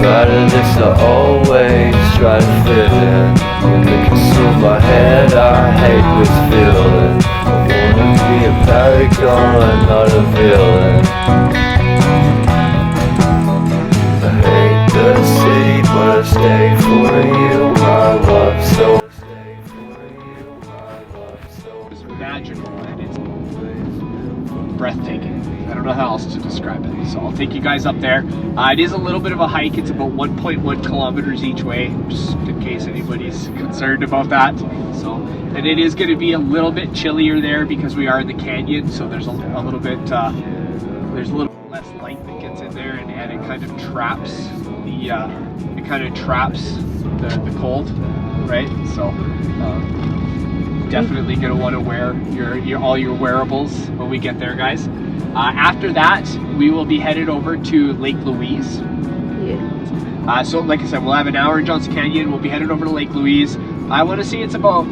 This I always try to fit in. When they consume my head, I hate this feeling. I wanna be a paragon, not a villain. I hate the city, but I stay for you, my love. So It's magical and it's breathtaking. I don't know how else to describe it, so I'll take you guys up there. It is a little bit of a hike. It's about 1.1 kilometers each way, just in case anybody's concerned about that. So, and it is going to be a little bit chillier there because we are in the canyon, so there's a little bit there's a little less light that gets in there, and it kind of traps the cold, right? So definitely gonna want to wear all your wearables when we get there, guys. After that, we will be headed over to Lake Louise. Yeah. So like I said, we'll have an hour in Johnson Canyon. We'll be headed over to Lake Louise. I want to say it's about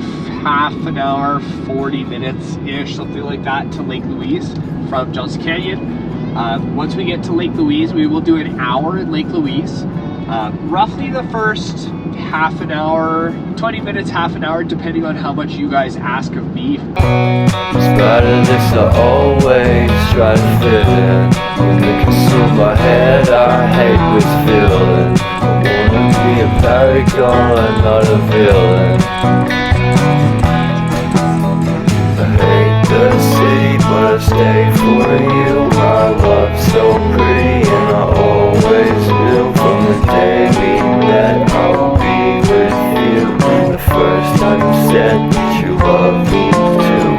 half an hour, 40 minutes-ish, something like that, to Lake Louise from Johnson Canyon. Once we get to Lake Louise, we will do an hour in Lake Louise. Roughly the first half an hour, 20 minutes, half an hour, depending on how much you guys ask of me. Despite this, I always try to fit in. When they consume my head, I hate this feeling. I wanna be a paragon, not a villain. I hate the city, but I stay for you. My love's so pretty, and I always knew from the day we met I would be with you. The first time you said that you love me too.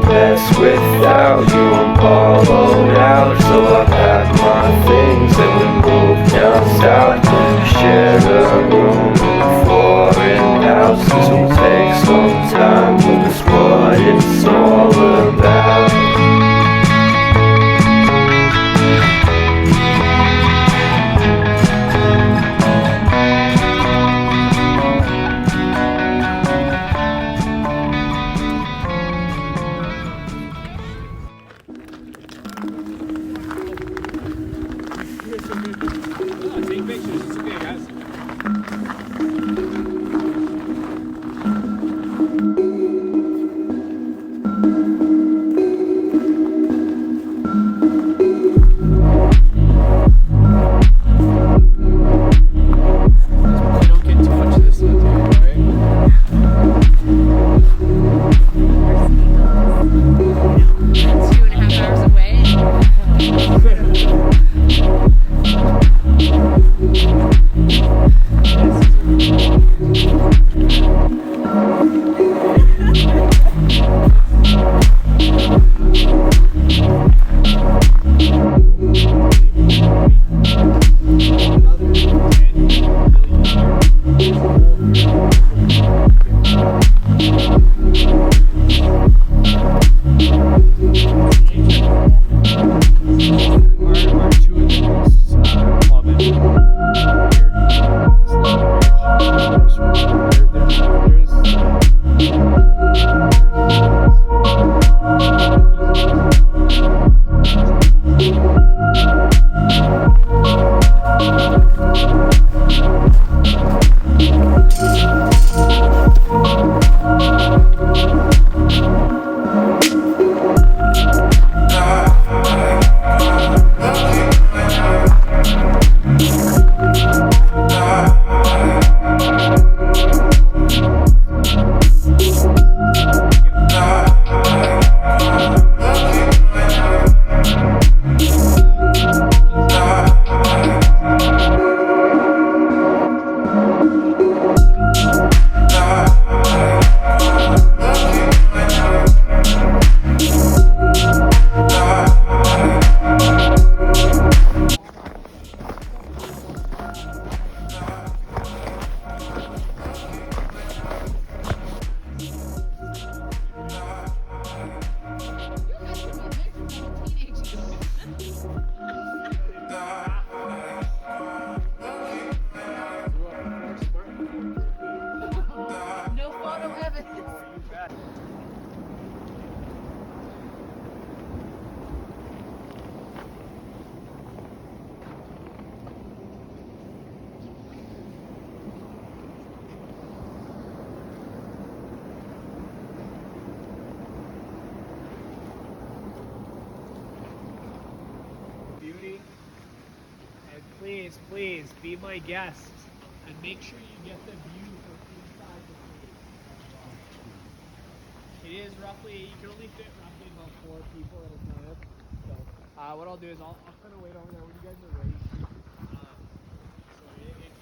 Best without you, I'm hollowed out. So I packed my things and we moved down south to share a room in a foreign house. This will take some time, but it's what it's all about. please, please be my guest and make sure you get the view from inside the cave. It is roughly, you can only fit roughly about 4 people at a time. So what I'll do is I'll kind of wait over there when you guys are ready. So if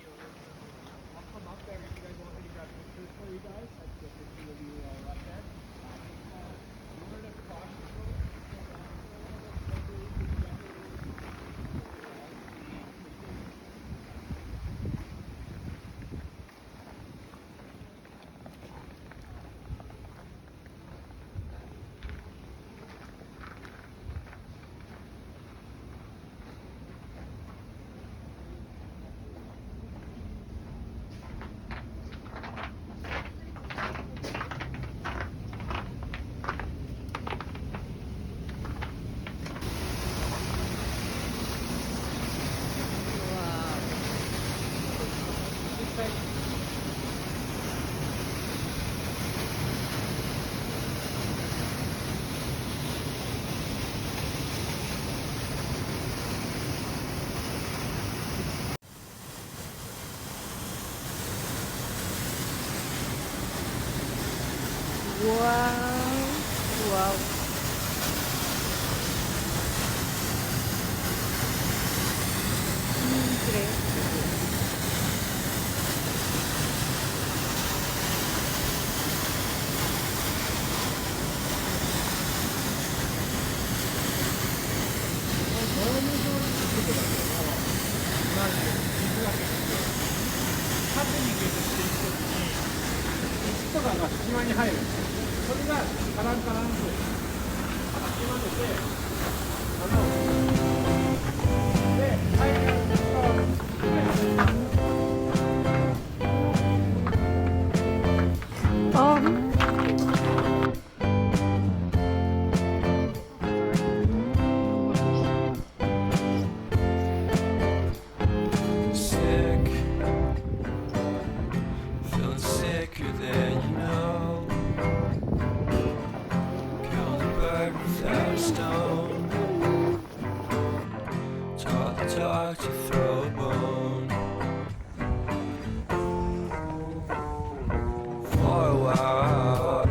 I'll come up there if you guys want me to grab pictures for you guys. That's the picture of you up there. We're gonna cross the road. Wow. Sick, feeling sicker than you know. Killed a bird without a stone. Taught the dog to throw a bone. For a while,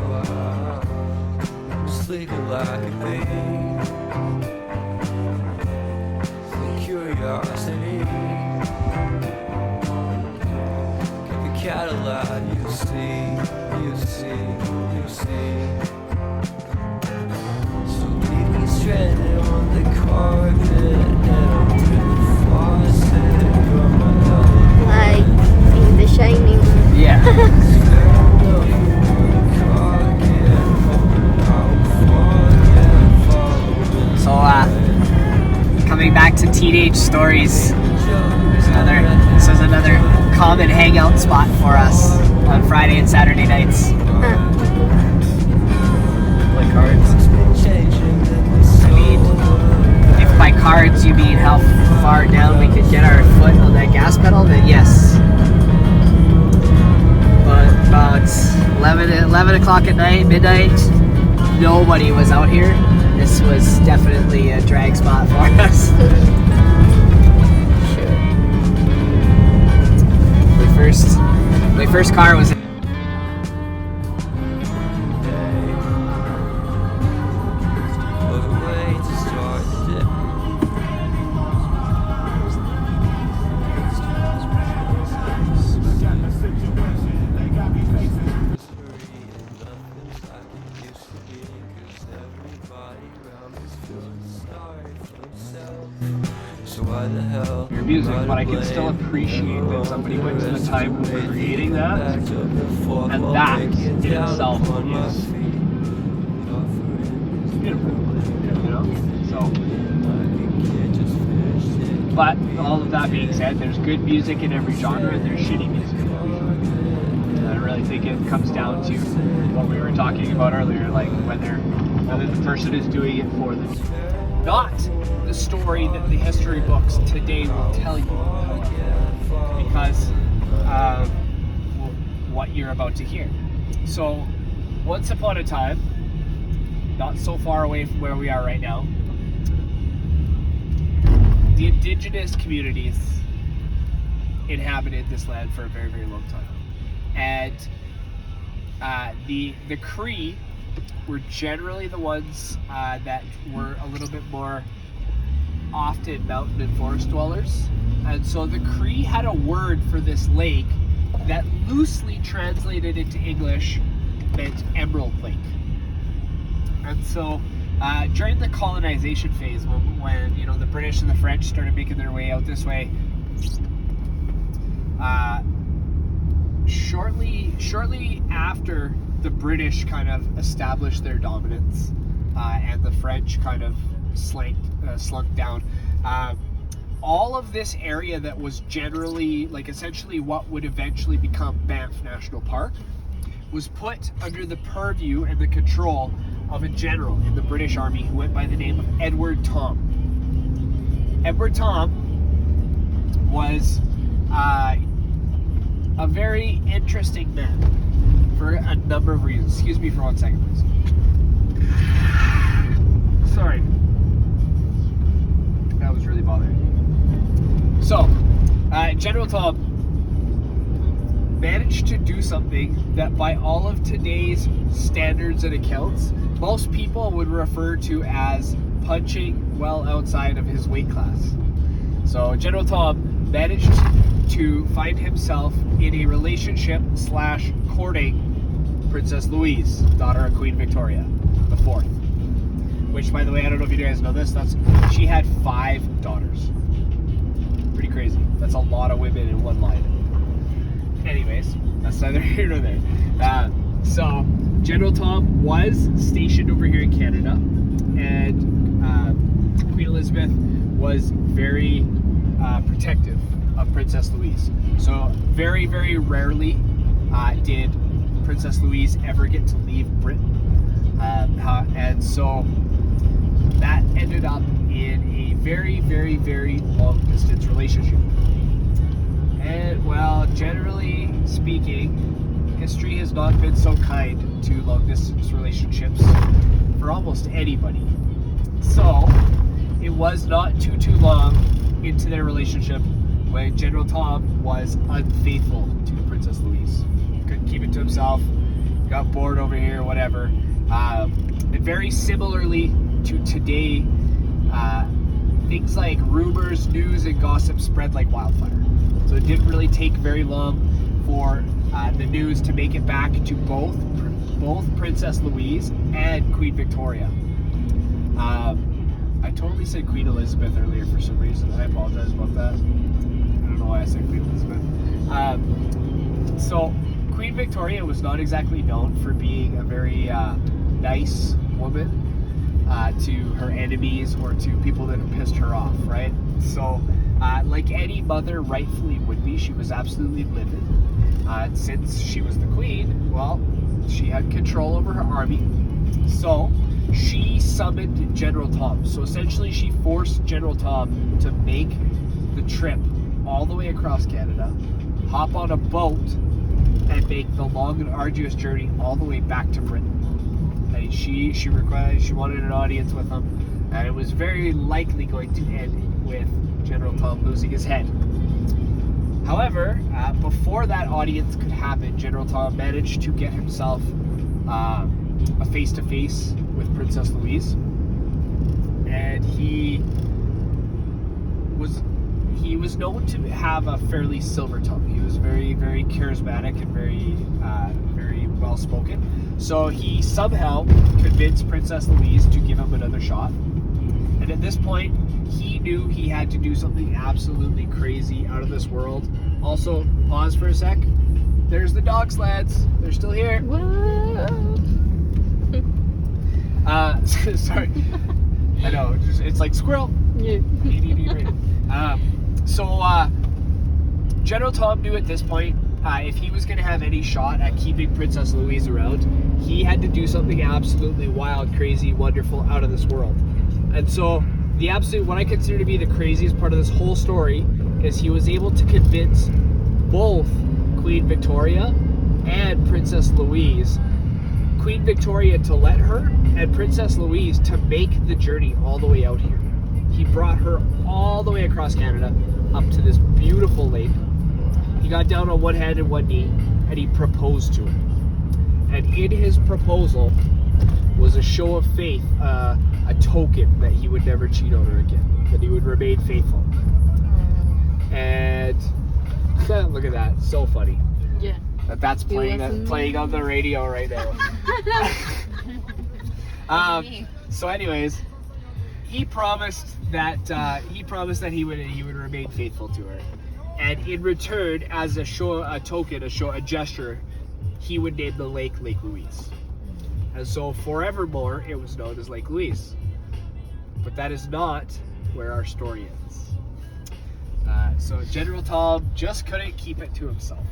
sleeping like a bee. The curiosity. Cadillac, you see. So leave me stranded on the carpet and under the faucet from my Like in The Shining. Yeah. So coming back to teenage stories, this is another common hangout spot for us on Friday and Saturday nights. Play cards. I mean, if by cards you mean how far down we could get our foot on that gas pedal, then yes. But about 11 o'clock at night, midnight, nobody was out here. This was definitely a drag spot for us. My first car was So why the hell your music, but I can still appreciate that somebody went to the time of creating that, and that in itself is beautiful, you know? So, but all of that being said, there's good music in every genre and there's shitty music in every genre. And I really think it comes down to what we were talking about earlier, like whether the person is doing it for them. Not the story that the history books today will tell you, because what you're about to hear. So, once upon a time, not so far away from where we are right now, the indigenous communities inhabited this land for a very, very long time. And the Cree were generally the ones that were a little bit more often mountain and forest dwellers. And so the Cree had a word for this lake that loosely translated into English meant Emerald Lake. And so during the colonization phase, when you know the British and the French started making their way out this way, shortly after the British kind of established their dominance and the French kind of slunk down, all of this area that was generally, like, essentially what would eventually become Banff National Park was put under the purview and the control of a general in the British Army who went by the name of Edward Thom. Edward Thom was a very interesting man for a number of reasons. Excuse me for 1 second, please. Sorry. That was really bothering me. So, General Thom managed to do something that by all of today's standards and accounts, most people would refer to as punching well outside of his weight class. So General Thom managed to find himself in a relationship / courting Princess Louise, daughter of Queen Victoria IV. Which, by the way, I don't know if you guys know this, she had 5 daughters. Pretty crazy. That's a lot of women in one line. Anyways, that's neither here nor there. So, General Thom was stationed over here in Canada, and Queen Elizabeth was very protective of Princess Louise. So, very, very rarely did Princess Louise ever get to leave Britain. And so, that ended up in a very, very, very long distance relationship. And, well, generally speaking, history has not been so kind to long distance relationships for almost anybody. So, it was not too long into their relationship when General Thom was unfaithful to Princess Louise. Couldn't keep it to himself, got bored over here, whatever. And very similarly to today, things like rumors, news, and gossip spread like wildfire. So it didn't really take very long for the news to make it back to both Princess Louise and Queen Victoria. I totally said Queen Elizabeth earlier for some reason. I apologize about that. I don't know why I said Queen Elizabeth. So Queen Victoria was not exactly known for being a very nice woman to her enemies or to people that have pissed her off, right? So, like any mother rightfully would be, she was absolutely livid. Since she was the queen, well, she had control over her army. So, she summoned General Thom. So, essentially, she forced General Thom to make the trip all the way across Canada, hop on a boat, and make the long and arduous journey all the way back to Britain. And she wanted an audience with him, and it was very likely going to end with General Thom losing his head. However, before that audience could happen, General Thom managed to get himself a face-to-face with Princess Louise, and he was known to have a fairly silver tongue. He was very, very charismatic and very well-spoken. So he somehow convinced Princess Louise to give him another shot. And at this point, he knew he had to do something absolutely crazy, out of this world. Also, pause for a sec. There's the dog sleds. They're still here. Sorry. I know, it's like squirrel. Yeah. General Thom knew at this point, if he was going to have any shot at keeping Princess Louise around, he had to do something absolutely wild, crazy, wonderful, out of this world. And so, what I consider to be the craziest part of this whole story is he was able to convince both Queen Victoria and Princess Louise, Queen Victoria to let her, and Princess Louise to make the journey all the way out here. He brought her all the way across Canada up to this beautiful lake, got down on one hand and one knee, and he proposed to her. And in his proposal was a show of faith, a token that he would never cheat on her again, that he would remain faithful. And look at that, so funny. Yeah. That's playing on the radio right now. So anyways, he promised that he would remain faithful to her, and in return, as a gesture, he would name the lake Lake Louise. And so forevermore, it was known as Lake Louise. But that is not where our story ends. So General Tom just couldn't keep it to himself.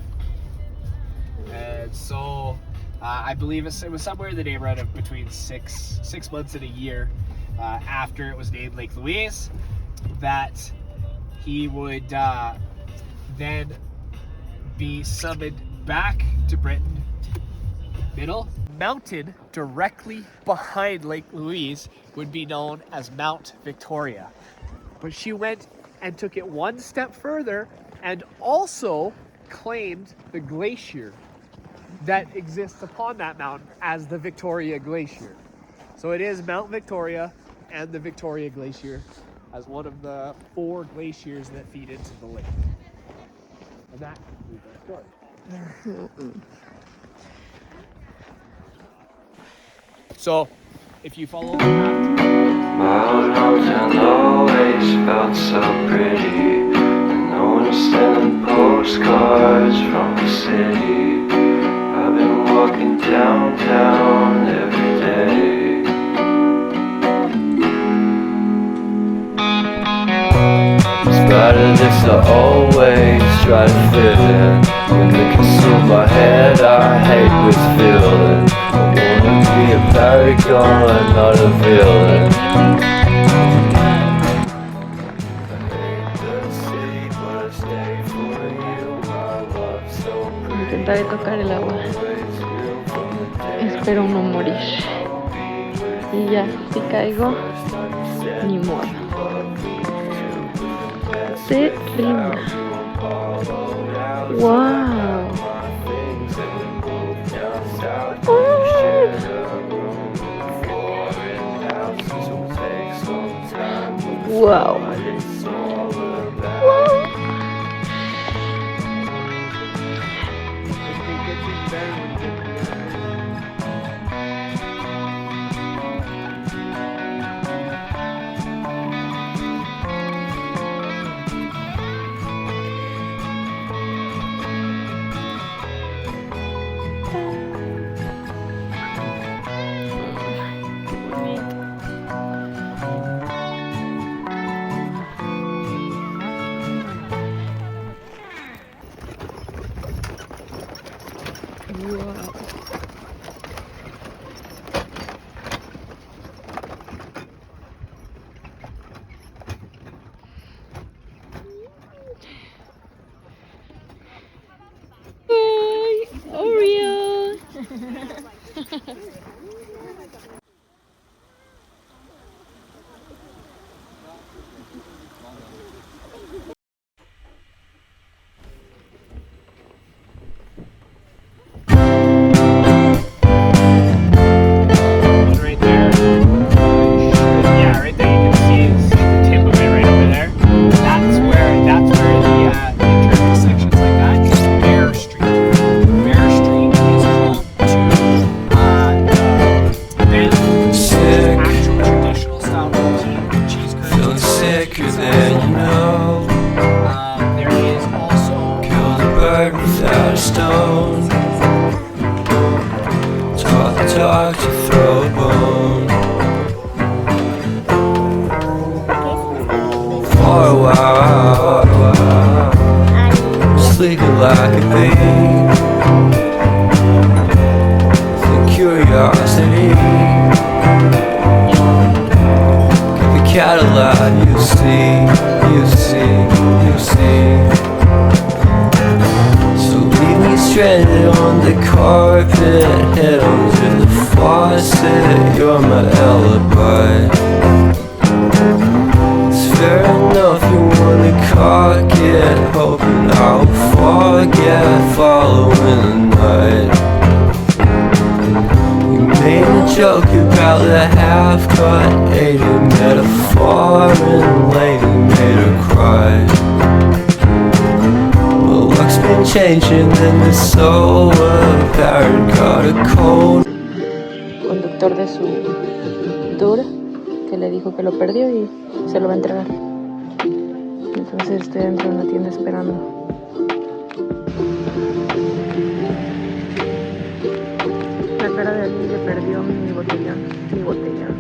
And so I believe it was somewhere in the neighborhood of between six months and a year after it was named Lake Louise, that he would then be summoned back to Britain. Mountain directly behind Lake Louise would be known as Mount Victoria. But she went and took it one step further and also claimed the glacier that exists upon that mountain as the Victoria Glacier. So it is Mount Victoria and the Victoria Glacier as one of the 4 glaciers that feed into the lake. And that concludes our story. So, if you follow the path, My old hometown always felt so pretty, and no one was sending postcards from the city. I've been walking downtown every day. In spite of this, I always try to fit in. When they consume my head, I hate this feeling. I wanna be a paragon, not a villain. I hate the city, but I stay for you. My love so pretty. Intentaré tocar el agua. Always knew from the day Espero no morir. I'll be with Y ya, si caigo, first time you said ni modo. you love me too. Best Se without rima. you, I'm hollowed out. Wow. My things and we moved down south. We shared a room, foreign house, so take some time. Wow. What it's all about. Wow. Oreo. right there. Yeah, right there you can see the tip of it right over there. That's where the intersections like that is Bear Street. Bear Street is home to Ben's actual traditional style protein cheese curds. Feeling sicker than you know. There is also Kill the bird without a stone. Talk to throw a bone. For a while, sleeping like a bee. The curiosity. Give the cat a lot, you see. So leave me stranded on the carpet, head under the faucet. You're my alibi. It's fair enough you wanna cock it, hoping I'll fall. forget following the night. You made a joke about the half-cut 80, met a foreign lady, made her cry. Well, luck's been changing and it's so apparent. Got a cold. Conductor de su tour que le dijo que lo perdió y se lo va a entregar. Entonces estoy dentro de una tienda esperando. La cara de alguien que perdió mi botellón. Mi botellón.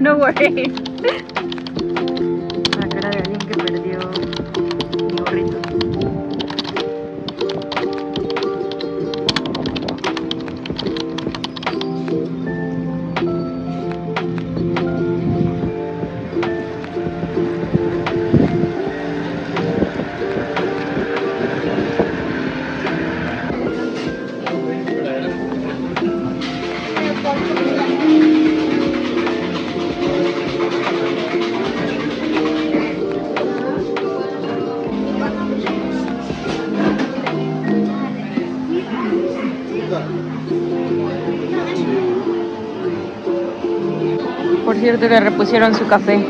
No worries. La cara de alguien que perdió mi gorrito. Por cierto, le repusieron su café.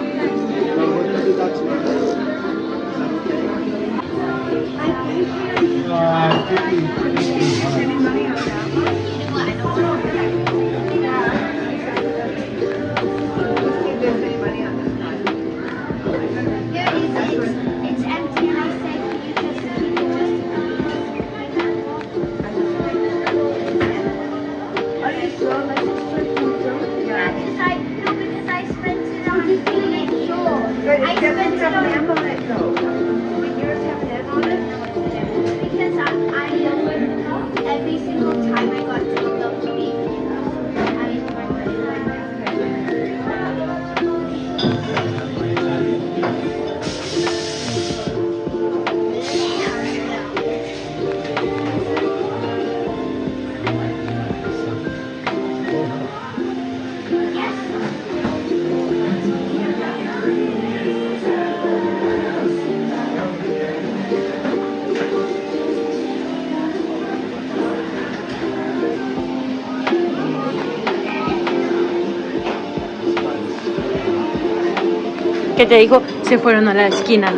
¿Qué te dijo? Se fueron a la esquina.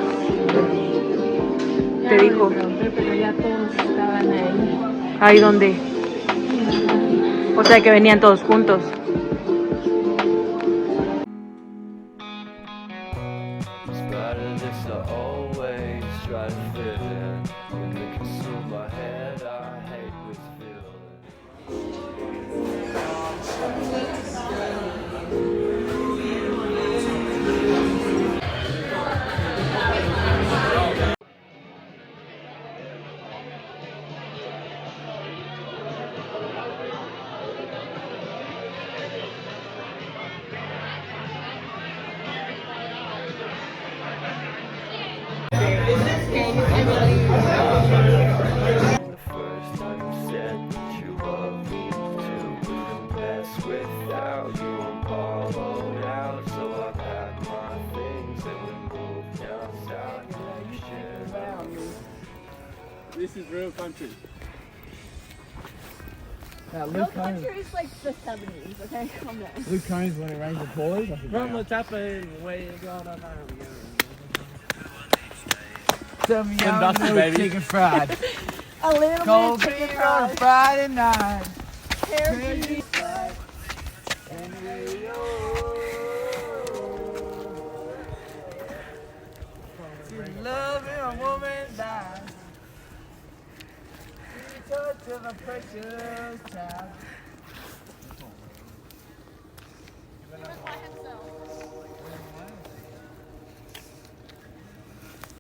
Te dijo. Pero ya todos estaban ahí. ¿Ahí dónde? O sea que venían todos juntos. Spite of this, I always try to fit in. When they consume my head, I hate this feeling. The first time you said that you love me too. Mess without you, I'm hollowed out. So I packed my things and we moved down south next year. This is real country. Real country is like the 70s, okay? Calm down. Luke Combs when it rains, it pours. From the top and way going on. Tell me Slim y'all Dusty, know baby. chicken fried. A little Cold bit of chicken beer on a fried. Friday night. Turkey. Loving a woman dies. Touch of a precious child.